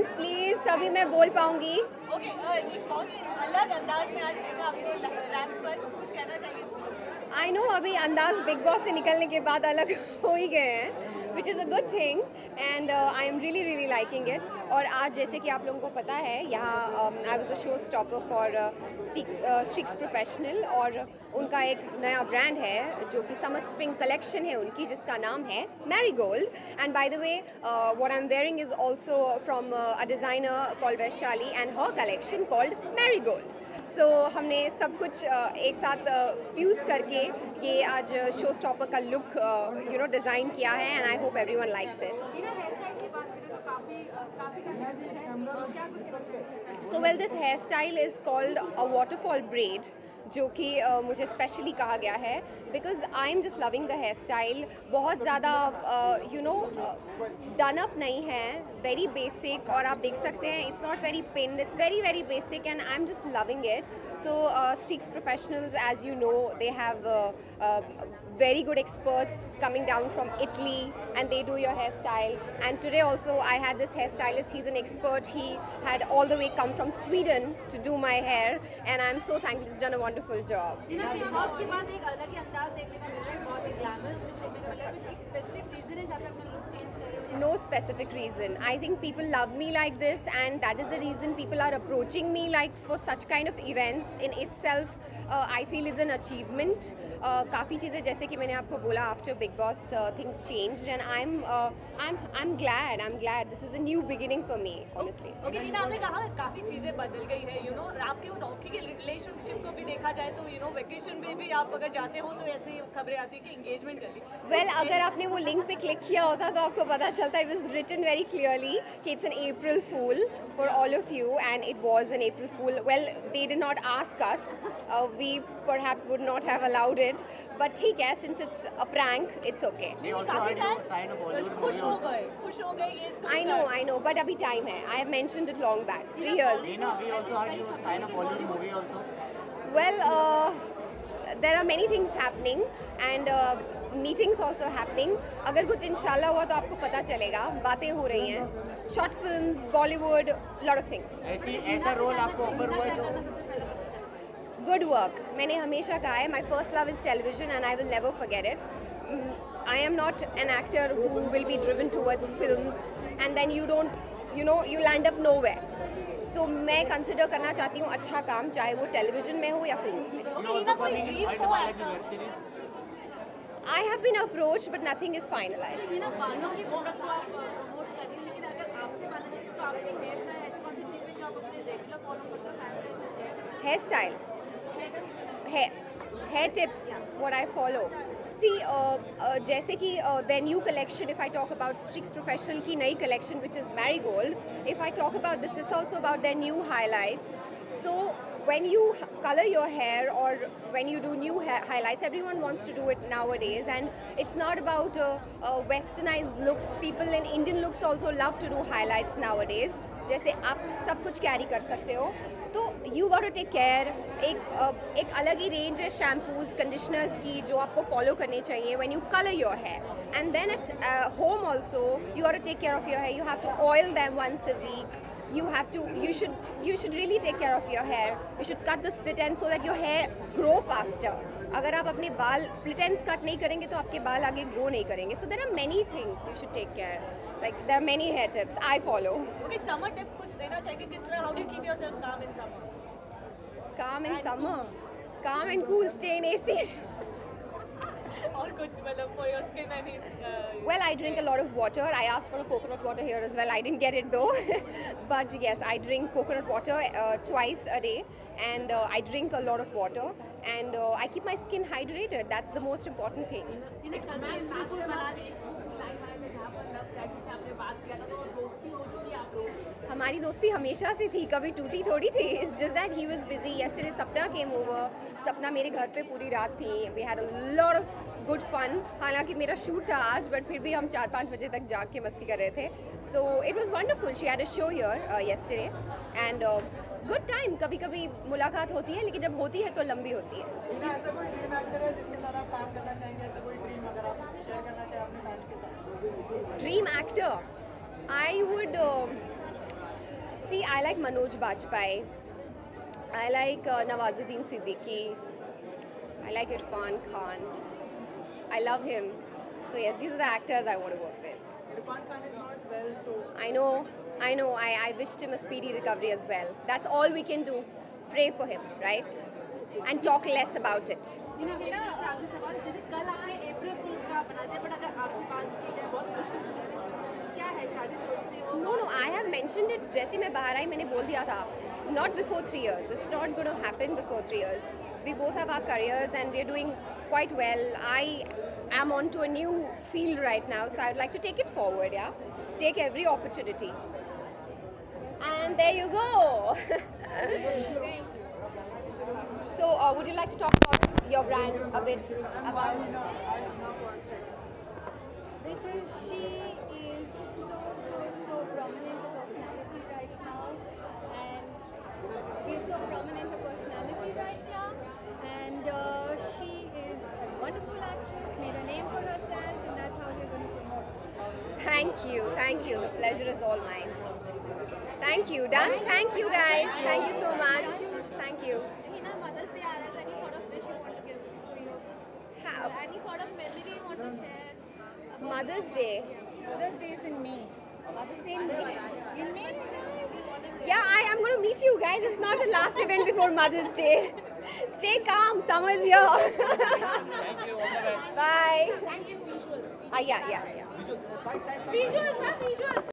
Questions please, तभी मैं बोल पाऊंगी। ओके, एक बहुत ही अलग अंदाज में आज देखा आपको रैंप पर, कुछ कहना चाहिए इसके लिए? आई नो अभी अंदाज बिग बॉस से निकलने के बाद अलग हो ही गए हैं, which is a good thing and I am really really liking it. और आज जैसे कि आप लोगों को पता है यहाँ I was a show stopper for Streax professional, और उनका एक नया ब्रांड है जो कि समर स्प्रिंग कलेक्शन है उनकी, जिसका नाम है Marigold. And by the way what I am wearing is also from a designer called Vaishali and her collection called Marigold. So हमने सब कुछ एक साथ फ्यूज़ करके ये आज शो स्टॉपर का लुक डिज़ाइन किया है, and I hope everyone likes it. So well, this hair style is called a waterfall braid, जो कि मुझे स्पेशली कहा गया है because I am just loving the hair style. बहुत ज़्यादा डन अप नहीं है, वेरी बेसिक, और आप देख सकते हैं it's not very pinned, it's very very basic and I am just loving it. So Streax professionals, as you know, they have very good experts coming down from Italy and they do your hairstyle. And today also I had this hairstylist, he's an expert, he had all the way come from Sweden to do my hair and I'm so thankful, he's done a wonderful job. उसके बाद एक अलग ही अंदाज देखने को मिल रहा है, बहुत ही ग्लैमरस लुक देखने को मिल रहा है। एक स्पेसिफिक रीजन है जहाँ पे अपना लुक चेंज कर रहे हो? No specific reason. I think people love me like this and that is the reason people are approaching me like for such kind of events in itself. I feel it's an achievement. काफ़ी चीज़ें जैसे कि मैंने आपको बोला, after Big Boss things changed and I'm glad. This is a new beginning for me, honestly. Okay Neena, आपने कहा काफी चीजें बदल गई है, यू नो, आपके वो नौकरी के रिलेशनशिप को भी देखा जाए तो यू नो वेकेशन में भी आप अगर जाते हो तो ऐसी खबरें आती है कि एंगेजमेंट कर ली। Well, अगर आपने वो लिंक पे क्लिक किया होता तो आपको पता चलता, it was written very clearly कि it's an April Fool for all of you and it was an April Fool. Well, they did not ask us. We perhaps would not have allowed it. But ठीक है, since it's a prank, it's okay. We also heard you signed a Bollywood खुश movie हो also. गए, खुश हो गए ये सुनकर। I know, but अभी time है. I have mentioned it long back, 3 years. Neena, we also heard you signed a Bollywood movie also. Well, there are many things happening and meetings also happening. अगर कुछ इंशाल्लाह हुआ तो आपको पता चलेगा, बातें हो रही हैं. Short films, Bollywood, lot of things. ऐसा रोल आपको ऑफर हुआ है जो Good work. मैंने हमेशा कहा है, my first love is television and I will never forget it. I am not an actor who will be driven towards films and then you don't, you know, you land up nowhere. So मैं consider करना चाहती हूँ अच्छा काम, चाहे वो television में हो या फिल्म्स में. you also coming in White Malaji web series? I have been approached but nothing is finalized. Neena, बालों की प्रोडक्ट तो आप प्रमोट कर रही हैं, लेकिन अगर आपसे माना जाए तो आपके हेयर स्टाइल ऐसे कौन से टिप है जो आप अपने रेगुलर फॉलो करते हो, फैंस के साथ शेयर करते Hairstyle, hair tips, what I follow. See, जैसे कि their new collection, if I talk about Strix Professional की नई collection which is Marigold, if I talk about this, it's also about their new highlights. So when you color your hair or when you do new highlights, everyone wants to do it nowadays and it's not about westernized looks. People in Indian looks also love to do highlights nowadays. जैसे आप सब कुछ carry कर सकते हो तो you got to take care. एक अलग ही रेंज है शैम्पूज कंडीशनर्स की जो आपको फॉलो करने चाहिए when you colour your hair. And then at home also you got to take care of your hair. You have to oil them once a week. You should really take care of your hair. You should cut the split ends so that your hair grow faster. अगर आप अपने बाल split ends cut नहीं करेंगे तो आपके बाल आगे grow नहीं करेंगे. So there are many things you should take care. Like there are many hair tips I follow. Okay, summer tips कुछ देना चाहिए, किस तरह, how do you keep yourself calm in summer? Calm in summer. Calm and cool, stay in AC. और कुछ मतलब for your skin, I mean, Well, I drink a lot of water. I asked for a coconut water here as well. I didn't get it though. But yes, I drink coconut water twice a day. And I drink a lot of water. And I keep my skin hydrated. That's the most important thing. इन्हें कल में food बना the live आए थे जहाँ पर love jacket से आपने बात किया था, तो दोस्ती हो चुकी आप लोग? हमारी दोस्ती हमेशा से थी, कभी टूटी थोड़ी थी. It's just that he was busy. Yesterday सपना came over. सपना मेरे घर पे पूरी रात थी. We had a lot of good fun. हालांकि मेरा शूट था आज, बट फिर भी हम 4-5 बजे तक जाग के मस्ती कर रहे थे. So it was wonderful. She had a show here yesterday and good time. कभी कभी मुलाकात होती है, लेकिन जब होती है तो लंबी होती है. ऐसा कोई ड्रीम एक्टर है जिसके साथ आप काम करना चाहेंगे? ऐसा कोई ड्रीम अगर आप शेयर करना चाहें अपने फैंस के साथ? Dream actor, I would See, I like Manoj Bajpayee. I like Nawazuddin Siddiqui. I like Irfan Khan. I love him. So yes, these are the actors I want to work with. Irfan Khan is not well, so I know. I wished him a speedy recovery as well. That's all we can do. Pray for him, right? And talk less about it. आखिरी सवाल, जैसे कल आपने अप्रैल फूल का बना दिया, but अगर आपसे बात की जाए बहुत सोचते हैं, क्या है शादी सोचते हो? No, I have mentioned it. जैसे मैं बाहर आई मैंने बोल दिया था. Not before 3 years. It's not going to happen before 3 years. We both have our careers and we are doing quite well. I am onto a new field right now, so I'd like to take it forward. Yeah, take every opportunity. And there you go. So, would you like to talk about your brand a bit? About Because she is so prominent a personality right now, and she is so prominent a personality right now, and she is a wonderful actress, made a name for herself, and that's how we're going to promote her. Thank you. The pleasure is all mine. Thank you. Done. Thank you, guys. Thank you so much. Thank you. Hina, Mother's Day aa raha hai, any sort of wish you want to give to your, How? any sort of memory you want to share? Mother's Day. Mother's Day is in May. Mother's Day in May. You made it. Yeah, I am going to meet you guys. It's not the last event before Mother's Day. Stay calm. Summer is here. Bye. And in visuals. Yeah. Visuals.